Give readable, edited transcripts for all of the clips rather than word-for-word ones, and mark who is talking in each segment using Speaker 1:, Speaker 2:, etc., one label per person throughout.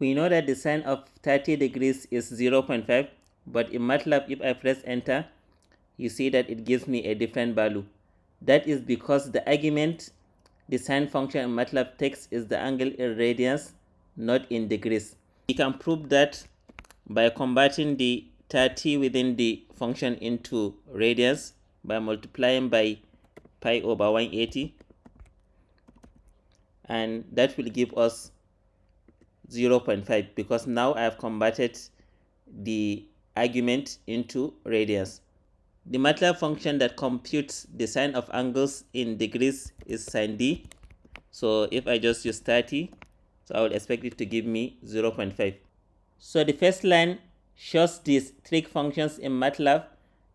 Speaker 1: We know that the sine of 30 degrees is 0.5, but in MATLAB, if I press enter, you see that it gives me a different value. That is because the argument the sine function in MATLAB takes is the angle in radians, not in degrees. We can prove that by converting the 30 within the function into radians by multiplying by pi over 180, and that will give us 0.5 because now I have converted the argument into radians. The MATLAB function that computes the sine of angles in degrees is sin d. So if I just use 30, so I will expect it to give me 0.5. So the first line shows these trig functions in MATLAB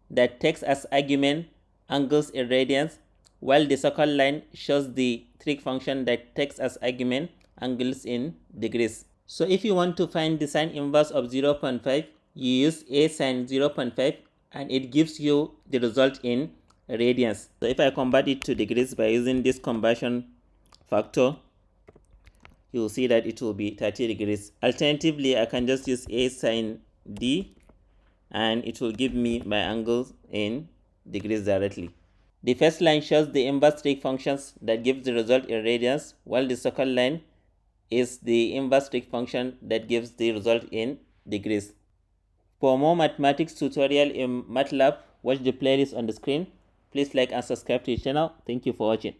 Speaker 1: that takes as argument angles in radians, while the second line shows the trig function that takes as argument angles in degrees. So if you want to find the sine inverse of 0.5, you use a sine 0.5 and it gives you the result in radians. So if I convert it to degrees by using this conversion factor, you will see that it will be 30 degrees. Alternatively, I can just use a sine d and it will give me my angles in degrees directly. The first line shows the inverse trig functions that gives the result in radians, while the second line is the inverse trig function that gives the result in degrees. For more mathematics tutorial in MATLAB, watch the playlist on the screen. Please like and subscribe to the channel. Thank you for watching.